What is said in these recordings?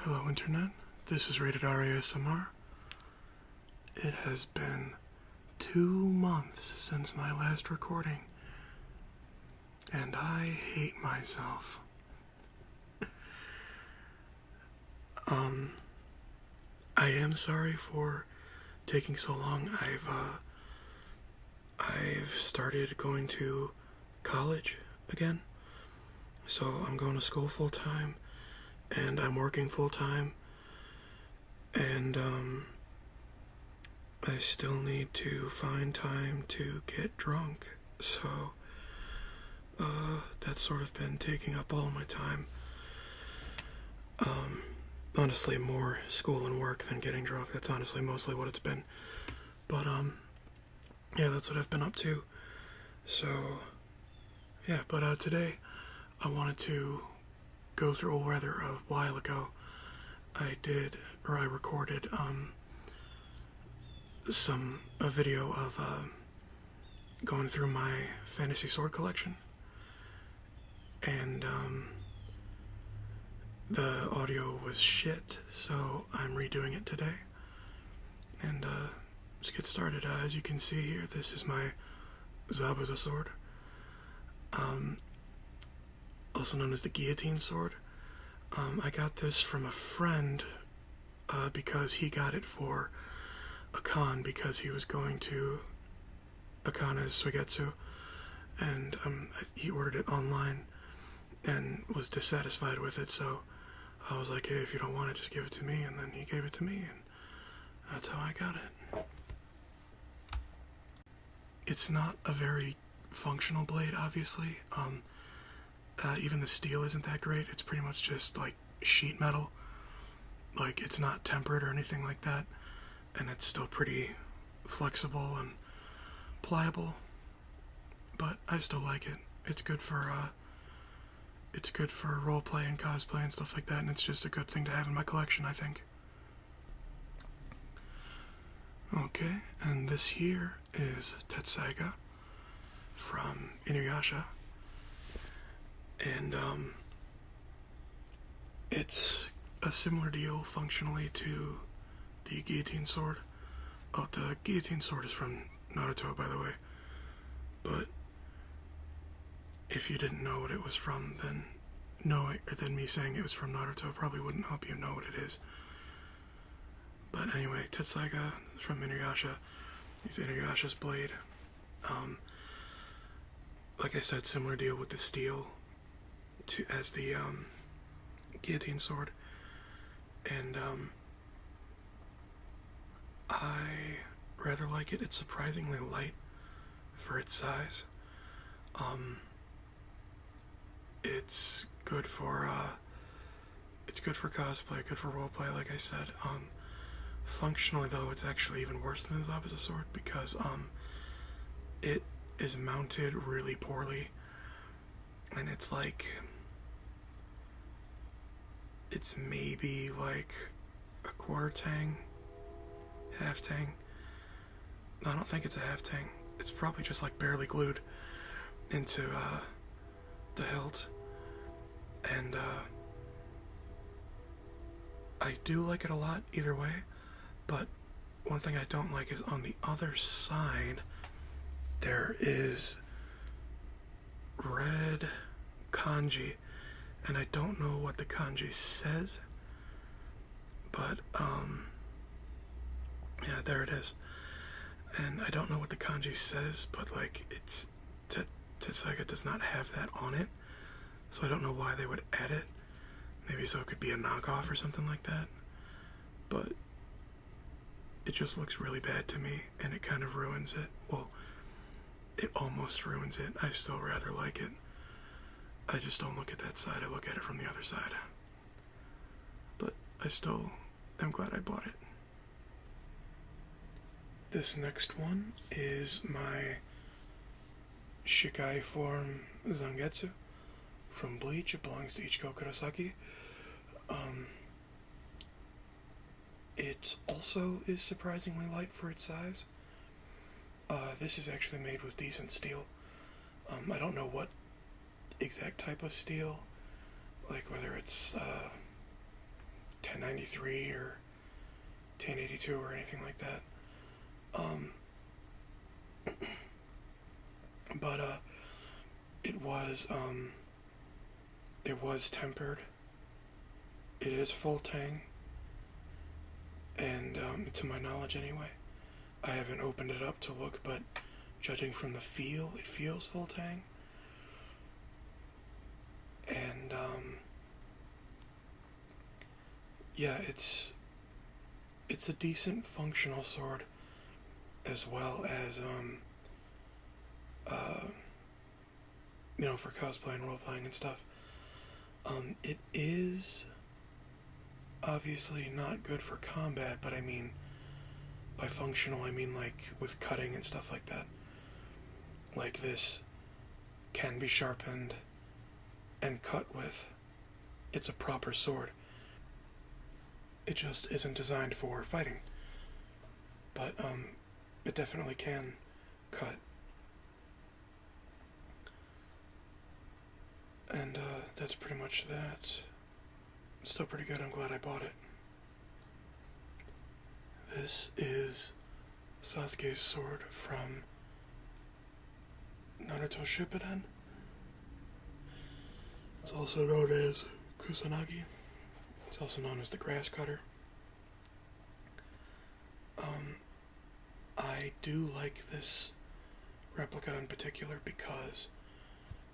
Hello Internet, this is Rated R ASMR. It has been 2 months since my last recording, and I hate myself. I am sorry for taking so long. I've started going to college again, so I'm going to school full time, and I'm working full time, and I still need to find time to get drunk, so that's sort of been taking up all of my time. Honestly, more school and work than getting drunk. That's honestly mostly what it's been. But yeah, that's what I've been up to. So yeah, but today I wanted to go through, or rather a while ago, I recorded a video of going through my fantasy sword collection, and the audio was shit, so I'm redoing it today. And let's get started. As you can see here, this is my Zabuza sword, also known as the guillotine sword. I got this from a friend because he got it for a con, because he was going to a con as Suigetsu, and he ordered it online and was dissatisfied with it, so I was like, hey, if you don't want it, just give it to me, and then he gave it to me, and that's how I got it. It's not a very functional blade, obviously. Even the steel isn't that great. It's pretty much just like sheet metal. Like, it's not tempered or anything like that, and it's still pretty flexible and pliable, but I still like it. It's good for roleplay and cosplay and stuff like that, and it's just a good thing to have in my collection, I think. Okay, and this here is Tetsaiga from Inuyasha, and it's a similar deal functionally to the guillotine sword. Oh, the guillotine sword is from Naruto, by the way, but if you didn't know what it was from, then me saying it was from Naruto probably wouldn't help you know what it is. But anyway, Tetsaiga from Inuyasha. He's Inuyasha's blade. Like I said, similar deal with the steel as the guillotine sword, and I rather like it. It's surprisingly light for its size. It's good for cosplay, good for roleplay, like I said. Functionally though, it's actually even worse than the Zabuza sword, because it is mounted really poorly, and it's maybe like a quarter tang, half tang. No, I don't think it's a half tang. It's probably just like barely glued into the hilt, and I do like it a lot either way, but one thing I don't like is on the other side there is red kanji, and I don't know what the kanji says, but yeah, there it is. And I don't know what the kanji says, but like, it's Tetsaiga does not have that on it, so I don't know why they would add it. Maybe so it could be a knockoff or something like that, but it just looks really bad to me, and it kind of ruins it. Well, it almost ruins it. I still rather like it. I just don't look at that side, I look at it from the other side. But I still am glad I bought it. This next one is my Shikai form Zangetsu from Bleach. It belongs to Ichigo Kurosaki. It also is surprisingly light for its size. This is actually made with decent steel. I don't know what exact type of steel, like whether it's 10 1093 or 1082 or anything like that. But it was tempered. It is full tang, and to my knowledge anyway. I haven't opened it up to look, but judging from the feel, it feels full tang. And yeah, it's a decent functional sword, as well as for cosplay and role playing and stuff. It is obviously not good for combat, but I mean, by functional, I mean like with cutting and stuff like that. Like this can be sharpened and cut with. It's a proper sword. It just isn't designed for fighting. But it definitely can cut. And that's pretty much that. It's still pretty good. I'm glad I bought it. This is Sasuke's sword from Naruto Shippuden. It's also known as Kusanagi. It's also known as the grass cutter. I do like this replica in particular because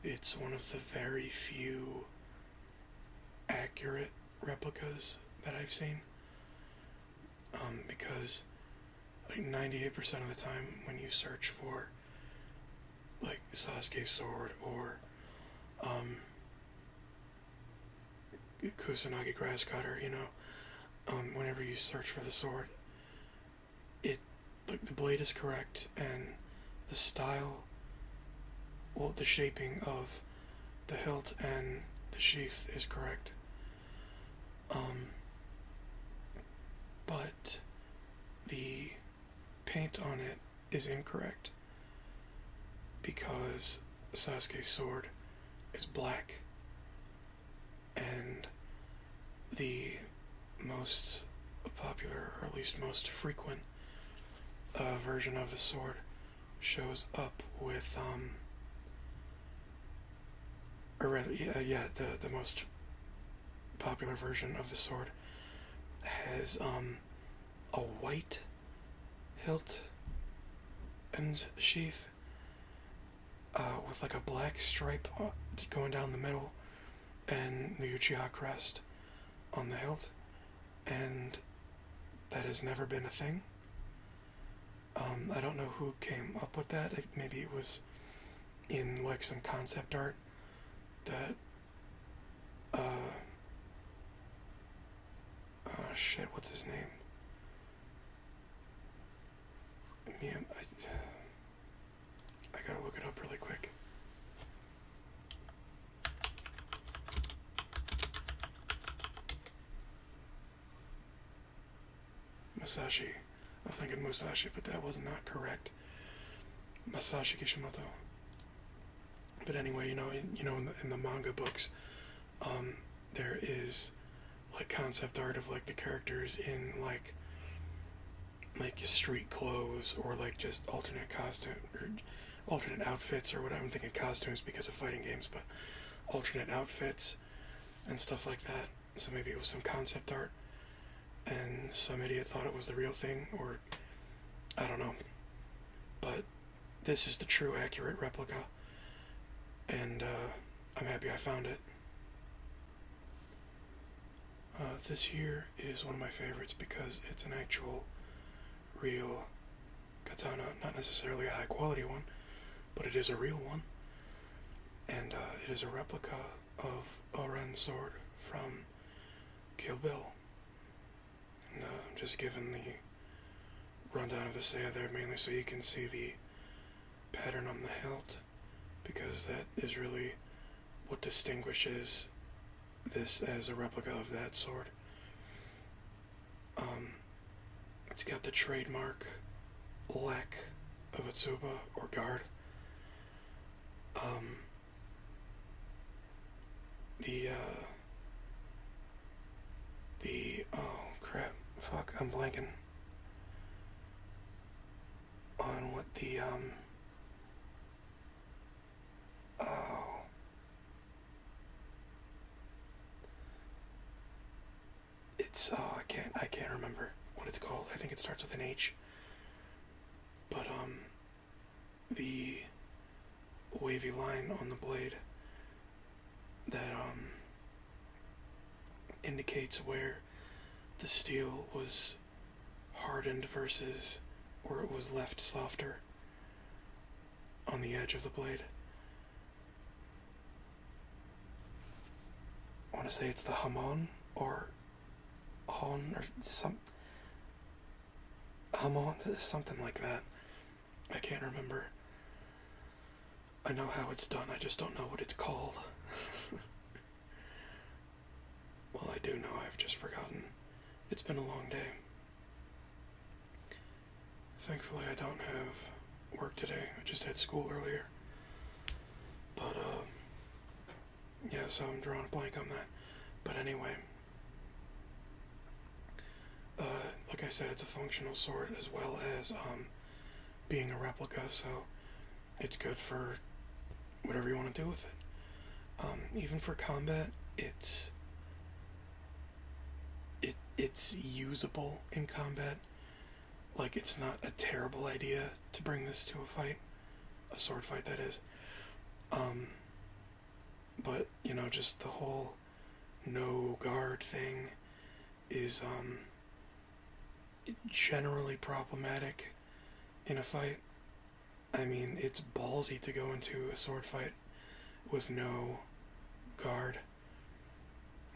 it's one of the very few accurate replicas that I've seen. Because like 98% of the time when you search for like Sasuke's sword or Kusanagi grass cutter, whenever you search for the sword, the blade is correct and the style, the shaping of the hilt and the sheath is correct. But the paint on it is incorrect because Sasuke's sword is black, and the most popular, or at least most frequent version of the sword shows up with the most popular version of the sword has a white hilt and sheath with like a black stripe going down the middle and the Uchiha crest on the hilt, and that has never been a thing. I don't know who came up with that. Maybe it was in like some concept art that what's his name? Yeah, I gotta look it up really quick. Masashi. I was thinking Musashi, but that was not correct. Masashi Kishimoto. But anyway, in the manga books, there is like concept art of like the characters in like street clothes or like just alternate costume or alternate outfits or whatever. I'm thinking costumes because of fighting games, but alternate outfits and stuff like that. So maybe it was some concept art and some idiot thought it was the real thing, or I don't know. But this is the true accurate replica, and I'm happy I found it. This here is one of my favorites because it's an actual real katana, not necessarily a high quality one, but it is a real one, and it is a replica of Oren's sword from Kill Bill. And I'm just giving the rundown of the saya there mainly so you can see the pattern on the hilt, because that is really what distinguishes this as a replica of that sword. It's got the trademark lack of a tsuba or guard. The I'm blanking on what the, oh, it's, oh, I can't remember what it's called. I think it starts with an H. But, the wavy line on the blade that, indicates where the steel was hardened versus where it was left softer on the edge of the blade. I want to say it's the Hamon or Hon or Hamon, something like that. I can't remember. I know how it's done, I just don't know what it's called. Well, I do know, I've just forgotten. It's been a long day. Thankfully, I don't have work today. I just had school earlier. But, yeah, so I'm drawing a blank on that. But anyway, like I said, it's a functional sword as well as, being a replica, so it's good for whatever you want to do with it. Even for combat, it's usable in combat. Like, it's not a terrible idea to bring this to a fight. A sword fight, that is. But, you know, just the whole no guard thing is, generally problematic in a fight. I mean, it's ballsy to go into a sword fight with no guard,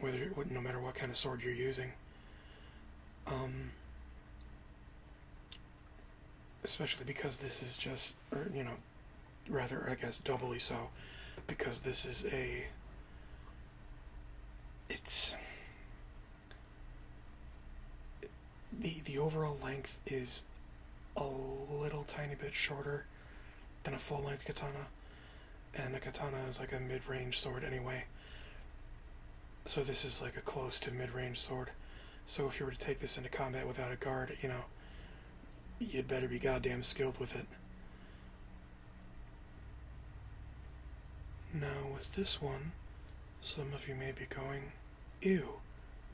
no matter what kind of sword you're using. Especially because this is just, or, you know, rather, I guess, doubly so, because this is the overall length is a little tiny bit shorter than a full-length katana, and a katana is like a mid-range sword anyway, so this is like a close to mid-range sword. So if you were to take this into combat without a guard, you know, you'd better be goddamn skilled with it. Now with this one, some of you may be going, ew,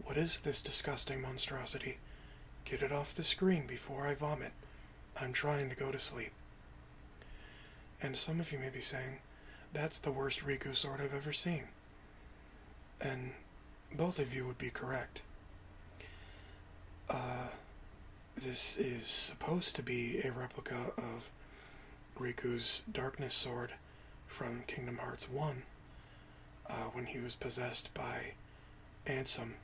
what is this disgusting monstrosity? Get it off the screen before I vomit. I'm trying to go to sleep. And some of you may be saying, that's the worst Riku sword I've ever seen. And both of you would be correct. This is supposed to be a replica of Riku's Darkness Sword from Kingdom Hearts 1, when he was possessed by Ansem.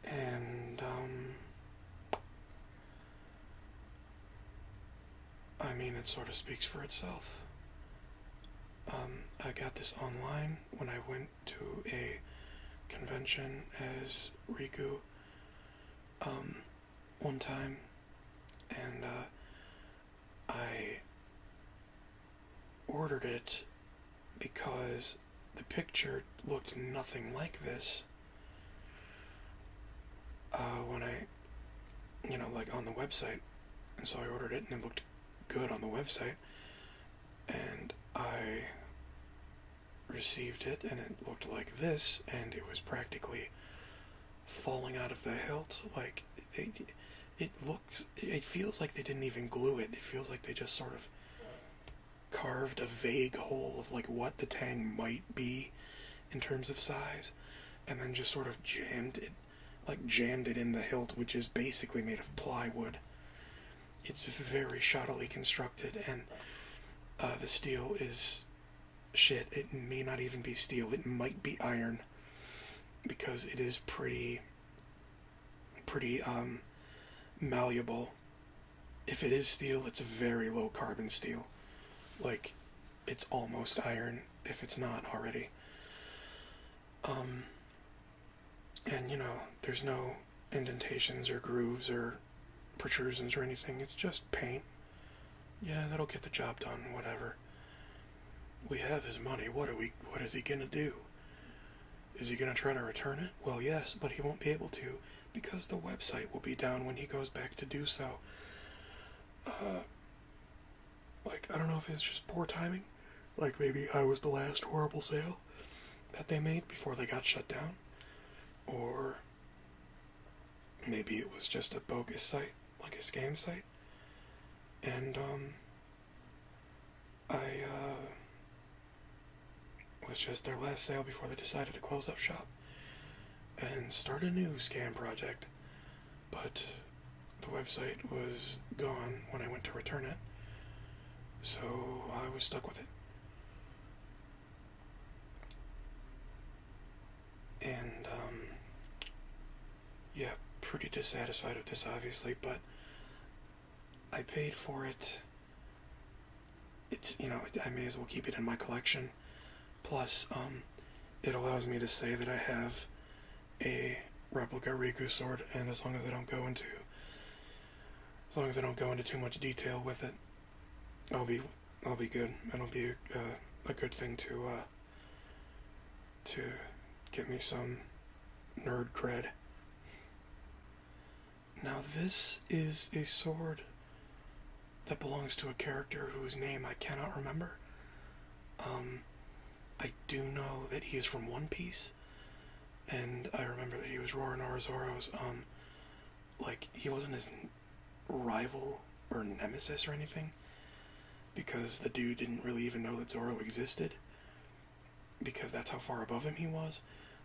And, I mean, it sort of speaks for itself. I got this online when I went to a convention as Riku, one time, and, I ordered it because the picture looked nothing like this, when I, you know, like on the website, and so I ordered it and it looked good on the website, and I received it and it looked like this, and it was practically falling out of the hilt. Like, it feels like they didn't even glue it. It feels like they just sort of carved a vague hole of like what the tang might be in terms of size, and then just sort of jammed it in the hilt, which is basically made of plywood. It's very shoddily constructed, and the steel is shit. It may not even be steel. It might be iron, because it is pretty malleable. If it is steel, it's a very low carbon steel. Like, it's almost iron if it's not already. And, you know, there's no indentations or grooves or protrusions or anything. It's just paint. Yeah, that'll get the job done, whatever. We have his money. What is he gonna do? Is he going to try to return it? Well, yes, but he won't be able to because the website will be down when he goes back to do so. Like, I don't know if it's just poor timing. Like, maybe I was the last horrible sale that they made before they got shut down. Or maybe it was just a bogus site, like a scam site. And, I, was just their last sale before they decided to close up shop and start a new scam project. But the website was gone when I went to return it, so I was stuck with it. And, yeah, pretty dissatisfied with this, obviously, but I paid for it. It's, I may as well keep it in my collection. Plus, it allows me to say that I have a replica Riku sword, and as long as I don't go into too much detail with it, I'll be good. It'll be a good thing to get me some nerd cred. Now this is a sword that belongs to a character whose name I cannot remember. I do know that he is from One Piece, and I remember that he was Roronoa Zoro's, like, he wasn't his rival or nemesis or anything, because the dude didn't really even know that Zorro existed, because that's how far above him he was,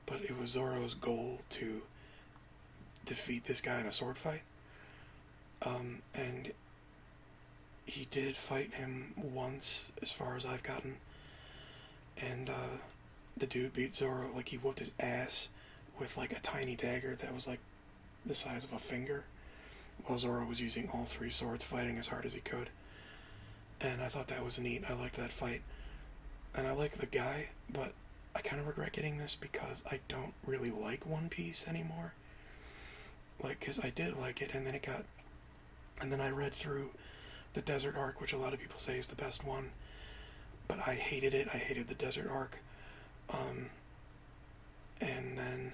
but it was Zorro's goal to defeat this guy in a sword fight, and he did fight him once, as far as I've gotten, and, the dude beat Zorro, like, he whooped his ass with, like, a tiny dagger that was, like, the size of a finger, while Zorro was using all three swords, fighting as hard as he could. And I thought that was neat. I liked that fight. And I like the guy, but I kind of regret getting this because I don't really like One Piece anymore. Like, because I did like it, and then I read through the Desert Arc, which a lot of people say is the best one, but I hated it. I hated the Desert Arc. And then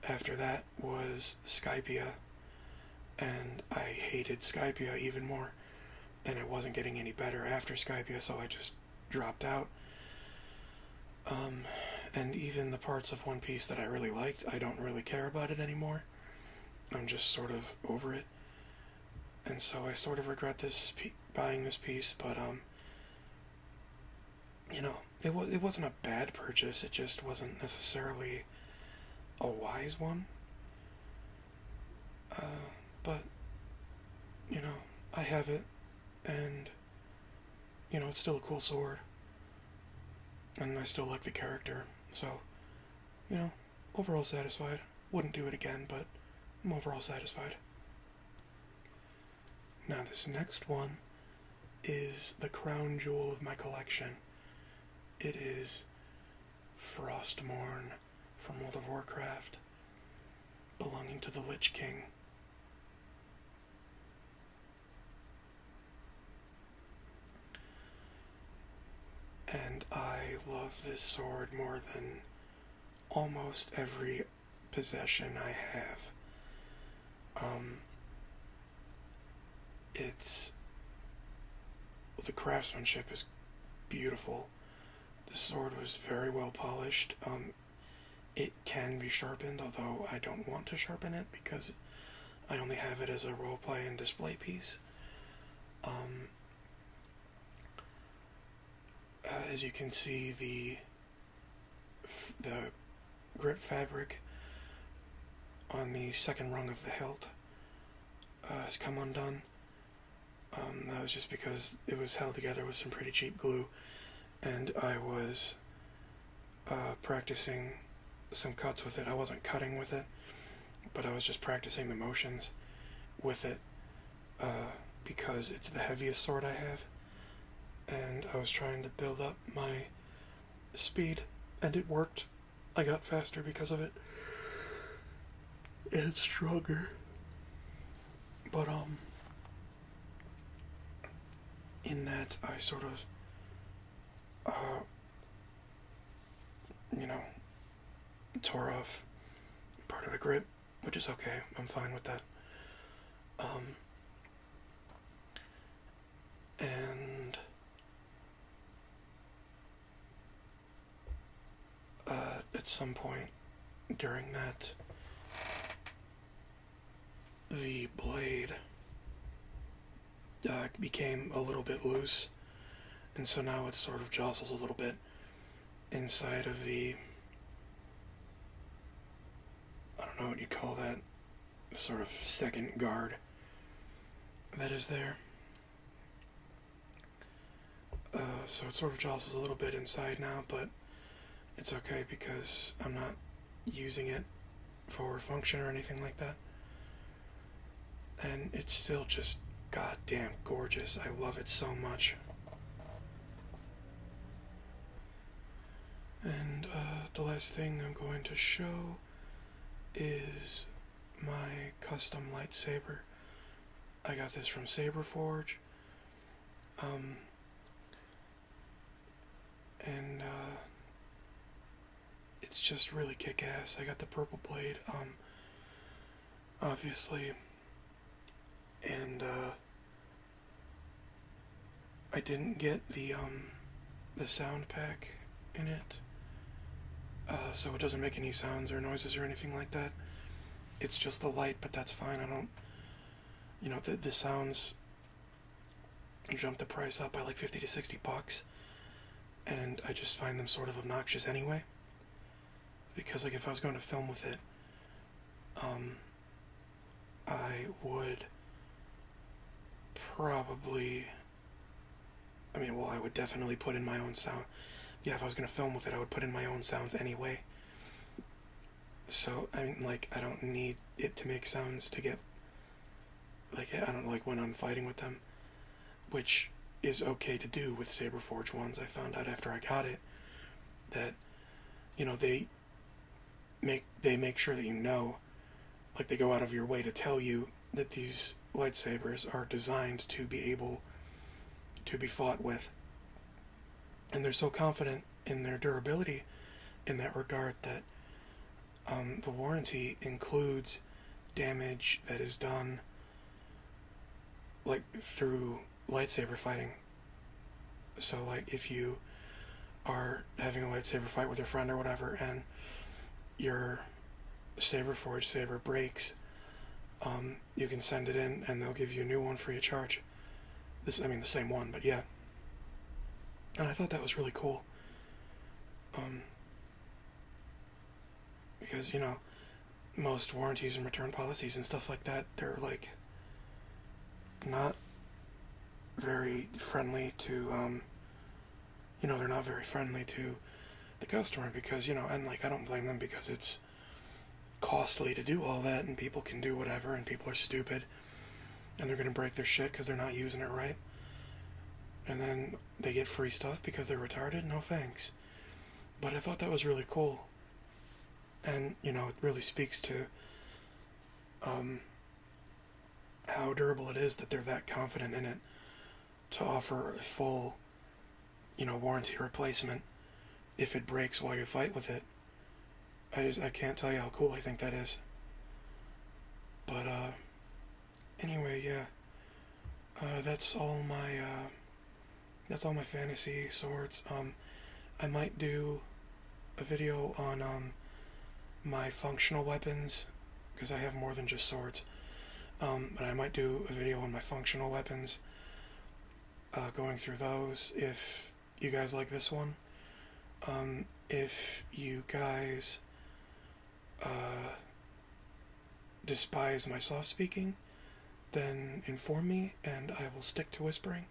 after that was Skypiea, and I hated Skypiea even more, and it wasn't getting any better after Skypiea, so I just dropped out. And even the parts of One Piece that I really liked, I don't really care about it anymore. I'm just sort of over it, and so I sort of regret buying this piece, but, it wasn't a bad purchase, it just wasn't necessarily a wise one. But, I have it, and, it's still a cool sword, and I still like the character, so, overall satisfied. Wouldn't do it again, but I'm overall satisfied. Now this next one is the crown jewel of my collection. It is Frostmourne from World of Warcraft, belonging to the Lich King. And I love this sword more than almost every possession I have. The craftsmanship is beautiful. The sword was very well polished. It can be sharpened, although I don't want to sharpen it because I only have it as a roleplay and display piece. As you can see, the grip fabric on the second rung of the hilt has come undone. That was just because it was held together with some pretty cheap glue, and I was practicing some cuts with it. I wasn't cutting with it, but I was just practicing the motions with it because it's the heaviest sword I have, and I was trying to build up my speed, and it worked. I got faster because of it, and stronger. But in that I sort of tore off part of the grip, which is okay. I'm fine with that. And at some point during that, the blade became a little bit loose, and so now it sort of jostles a little bit inside of the, I don't know what you call that, sort of second guard that is there. So it sort of jostles a little bit inside now, but it's okay because I'm not using it for function or anything like that. And it's still just goddamn gorgeous. I love it so much. And the last thing I'm going to show is my custom lightsaber. I got this from Saber Forge. And it's just really kick-ass. I got the purple blade, obviously, and I didn't get the sound pack in it, so it doesn't make any sounds or noises or anything like that. It's just the light, but that's fine. I don't, the sounds jump the price up by like 50 to 60 bucks. And I just find them sort of obnoxious anyway. Because, like, if I was going to film with it, I would probably, I would definitely put in my own sound. Yeah, if I was going to film with it, I would put in my own sounds anyway. So, I don't need it to make sounds to get, I don't like when I'm fighting with them, which is okay to do with Saber Forge ones. I found out after I got it that, they make sure that they go out of your way to tell you that these lightsabers are designed to be able to be fought with. And they're so confident in their durability in that regard that the warranty includes damage that is done through lightsaber fighting. So if you are having a lightsaber fight with your friend or whatever and your Saber Forge saber breaks, you can send it in and they'll give you a new one free of charge. The same one, but yeah. And I thought that was really cool. Because, most warranties and return policies and stuff like that, they're not very friendly to, they're not very friendly to the customer because, and I don't blame them because it's costly to do all that and people can do whatever and people are stupid and they're going to break their shit because they're not using it right. And then they get free stuff because they're retarded? No thanks. But I thought that was really cool. And, it really speaks to how durable it is that they're that confident in it to offer a full, warranty replacement if it breaks while you fight with it. I can't tell you how cool I think that is. But, anyway, yeah. That's all my fantasy swords. I might do a video on, my functional weapons, because I have more than just swords. But I might do a video on my functional weapons, going through those, if you guys like this one. If you guys despise my soft speaking, then inform me and I will stick to whispering.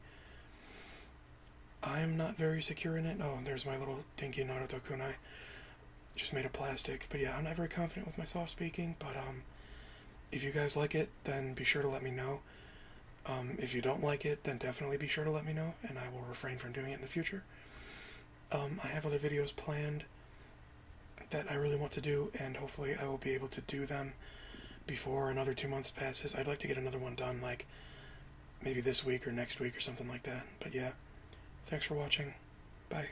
I'm not very secure in it. Oh, and there's my little dinky Naruto kunai. Just made of plastic. But yeah, I'm not very confident with my soft speaking, but if you guys like it, then be sure to let me know. If you don't like it, then definitely be sure to let me know, and I will refrain from doing it in the future. I have other videos planned that I really want to do, and hopefully I will be able to do them before another 2 months passes. I'd like to get another one done, maybe this week or next week or something like that. But yeah, thanks for watching. Bye.